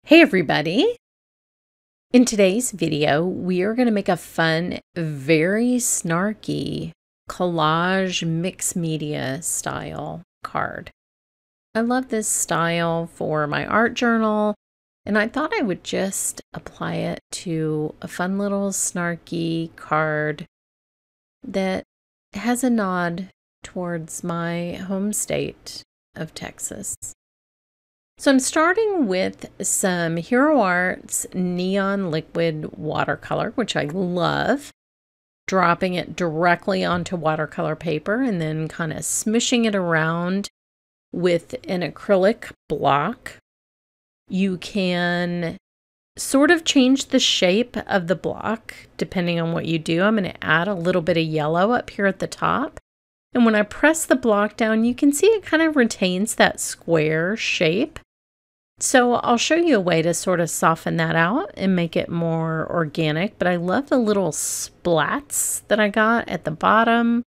Hey everybody! In today's video, we are going to make a fun, very snarky collage mixed media style card. I love this style for my art journal, and I thought I would just apply it to a fun little snarky card that has a nod towards my home state of Texas. So I'm starting with some Hero Arts Neon Liquid Watercolor, which I love, dropping it directly onto watercolor paper and then kind of smooshing it around with an acrylic block. You can sort of change the shape of the block depending on what you do. I'm going to add a little bit of yellow up here at the top. And when I press the block down, you can see it kind of retains that square shape. So I'll show you a way to sort of soften that out and make it more organic, but I love the little splats that I got at the bottom.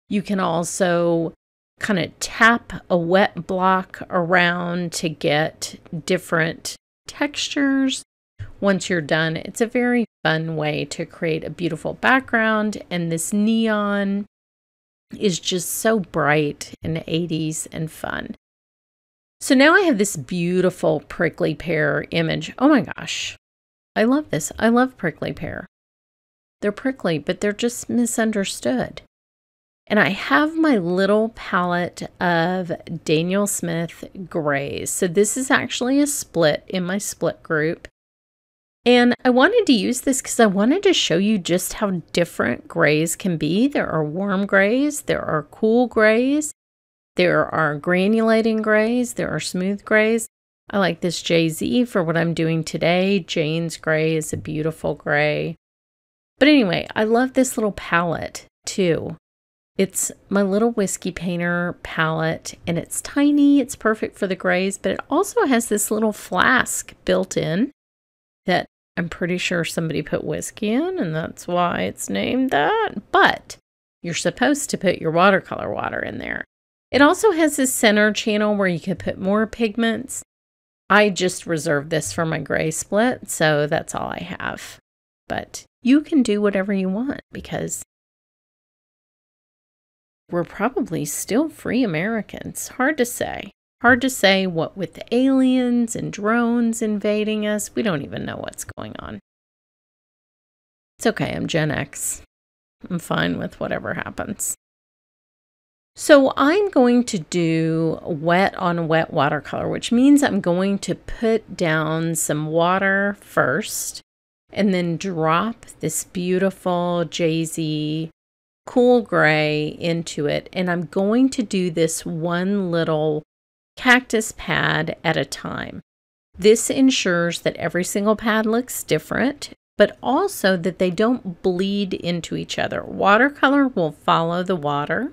You can also kind of tap a wet block around to get different textures. Once you're done, it's a very fun way to create a beautiful background, and this neon is just so bright and 80s and fun. So now I have this beautiful prickly pear image. Oh my gosh, I love this. I love prickly pear. They're prickly, but they're just misunderstood. And I have my little palette of Daniel Smith grays. So this is actually a split in my split group. And I wanted to use this because I wanted to show you just how different grays can be. There are warm grays, there are cool grays. There are granulating grays, there are smooth grays. I like this JZ for what I'm doing today. Jane's gray is a beautiful gray. But anyway, I love this little palette too. It's my little whiskey painter palette, and it's tiny, it's perfect for the grays, but it also has this little flask built in that I'm pretty sure somebody put whiskey in, and that's why it's named that. But you're supposed to put your watercolor water in there. It also has this center channel where you could put more pigments. I just reserved this for my gray split, so that's all I have. But you can do whatever you want because we're probably still free Americans. Hard to say. Hard to say what with the aliens and drones invading us. We don't even know what's going on. It's okay, I'm Gen X. I'm fine with whatever happens. So I'm going to do wet on wet watercolor, which means I'm going to put down some water first and then drop this beautiful JZ cool gray into it. And I'm going to do this one little cactus pad at a time. This ensures that every single pad looks different, but also that they don't bleed into each other. Watercolor will follow the water.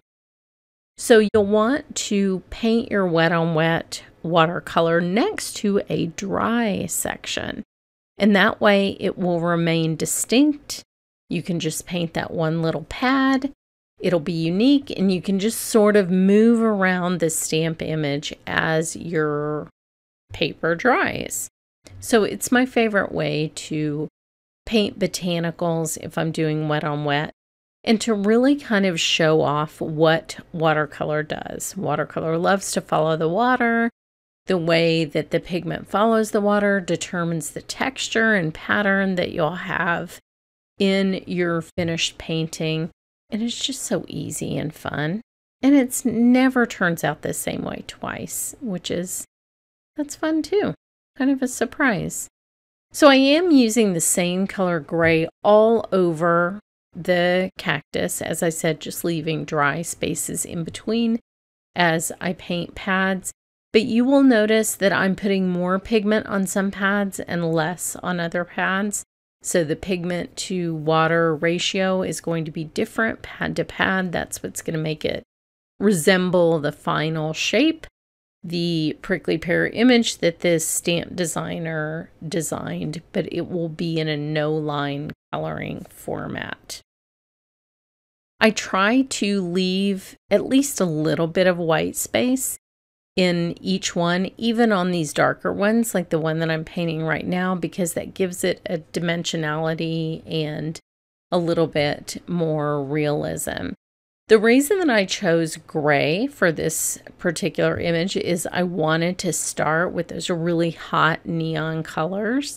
So you'll want to paint your wet on wet watercolor next to a dry section. And that way it will remain distinct. You can just paint that one little pad. It'll be unique, and you can just sort of move around the stamp image as your paper dries. So it's my favorite way to paint botanicals if I'm doing wet on wet, and to really kind of show off what watercolor does. Watercolor loves to follow the water. The way that the pigment follows the water determines the texture and pattern that you'll have in your finished painting. And it's just so easy and fun. And it's never turns out the same way twice, that's fun too. Kind of a surprise. So I am using the same color gray all over the cactus, as I said, just leaving dry spaces in between as I paint pads. But you will notice that I'm putting more pigment on some pads and less on other pads. So the pigment to water ratio is going to be different pad to pad. That's what's going to make it resemble the final shape. The prickly pear image that this stamp designer designed, but it will be in a no-line coloring format. I try to leave at least a little bit of white space in each one, even on these darker ones, like the one that I'm painting right now, because that gives it a dimensionality and a little bit more realism. The reason that I chose gray for this particular image is I wanted to start with those really hot neon colors,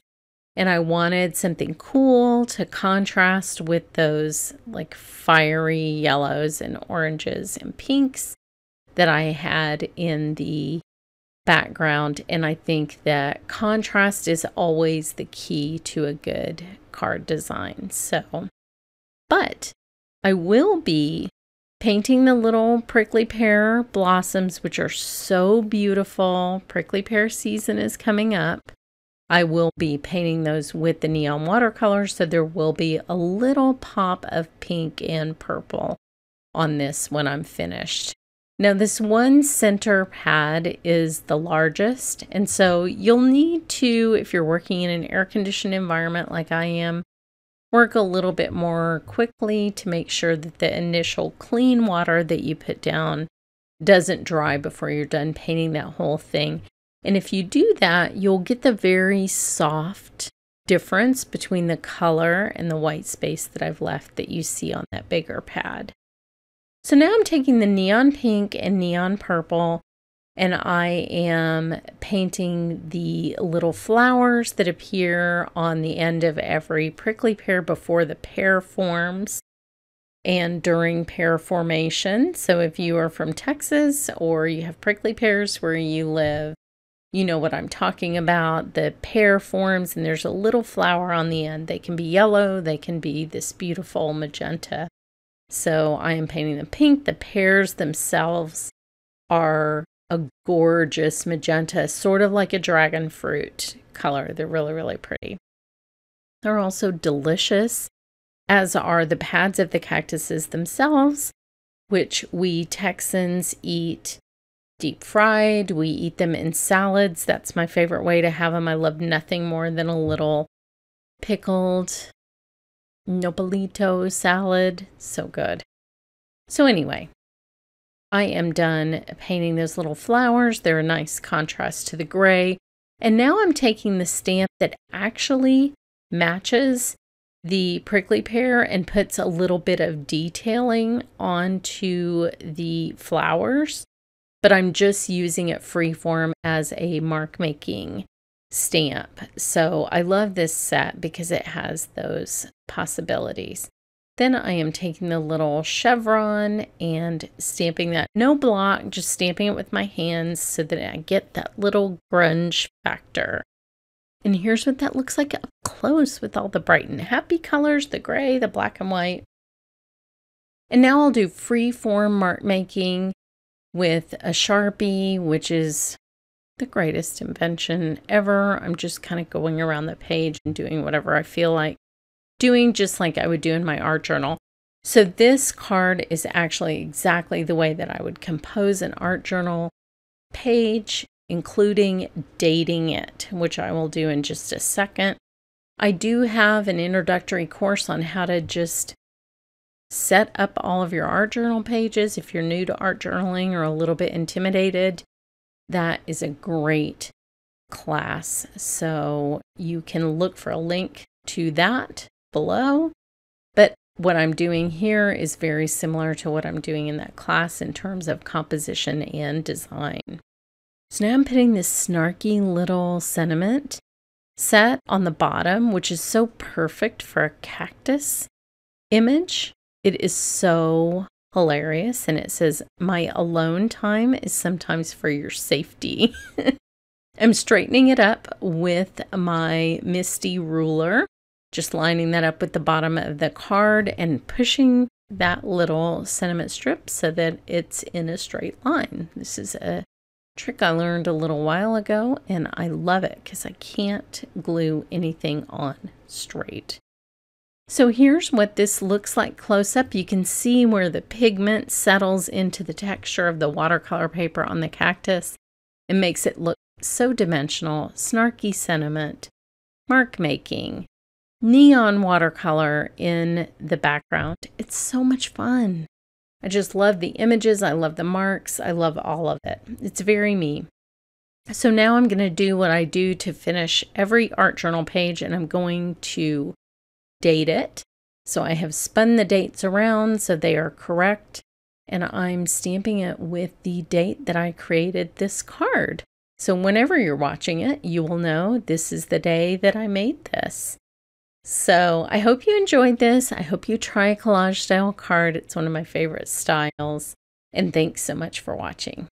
and I wanted something cool to contrast with those like fiery yellows and oranges and pinks that I had in the background. And I think that contrast is always the key to a good card design. But I will be painting the little prickly pear blossoms, which are so beautiful. Prickly pear season is coming up. I will be painting those with the neon watercolor, so there will be a little pop of pink and purple on this when I'm finished. Now, this one center pad is the largest, and so you'll need to, if you're working in an air-conditioned environment like I am, work a little bit more quickly to make sure that the initial clean water that you put down doesn't dry before you're done painting that whole thing. And if you do that, you'll get the very soft difference between the color and the white space that I've left that you see on that bigger pad. So now I'm taking the neon pink and neon purple, and I am painting the little flowers that appear on the end of every prickly pear before the pear forms and during pear formation. So if you are from Texas or you have prickly pears where you live, you know what I'm talking about. The pear forms and there's a little flower on the end. They can be yellow, they can be this beautiful magenta. So I am painting the pink. The pears themselves are a gorgeous magenta, sort of like a dragon fruit color. They're really, really pretty. They're also delicious, as are the pads of the cactuses themselves, which we Texans eat deep fried. We eat them in salads. That's my favorite way to have them. I love nothing more than a little pickled nopalito salad. So good. So anyway, I am done painting those little flowers. They're a nice contrast to the gray. And now I'm taking the stamp that actually matches the prickly pear and puts a little bit of detailing onto the flowers, but I'm just using it freeform as a mark making stamp. So I love this set because it has those possibilities. Then I am taking the little chevron and stamping that, no block, just stamping it with my hands so that I get that little grunge factor. And here's what that looks like up close with all the bright and happy colors, the gray, the black and white. And now I'll do free form mark making with a Sharpie, which is the greatest invention ever. I'm just kind of going around the page and doing whatever I feel like doing, just like I would do in my art journal. So this card is actually exactly the way that I would compose an art journal page, including dating it, which I will do in just a second. I do have an introductory course on how to just set up all of your art journal pages. If you're new to art journaling or a little bit intimidated, that is a great class. So you can look for a link to that below. But what I'm doing here is very similar to what I'm doing in that class in terms of composition and design. So now I'm putting this snarky little sentiment set on the bottom, which is so perfect for a cactus image. It is so hilarious, and it says, "My alone time is sometimes for your safety." I'm straightening it up with my Misty ruler, just lining that up with the bottom of the card and pushing that little sentiment strip so that it's in a straight line. This is a trick I learned a little while ago, and I love it because I can't glue anything on straight. So here's what this looks like close up. You can see where the pigment settles into the texture of the watercolor paper on the cactus. It makes it look so dimensional. Snarky sentiment, mark making, neon watercolor in the background. It's so much fun. I just love the images. I love the marks. I love all of it. It's very me. So now I'm going to do what I do to finish every art journal page, and I'm going to date it. So I have spun the dates around so they are correct, and I'm stamping it with the date that I created this card. So whenever you're watching it, you will know this is the day that I made this. So I hope you enjoyed this. I hope you try a collage style card. It's one of my favorite styles. And thanks so much for watching.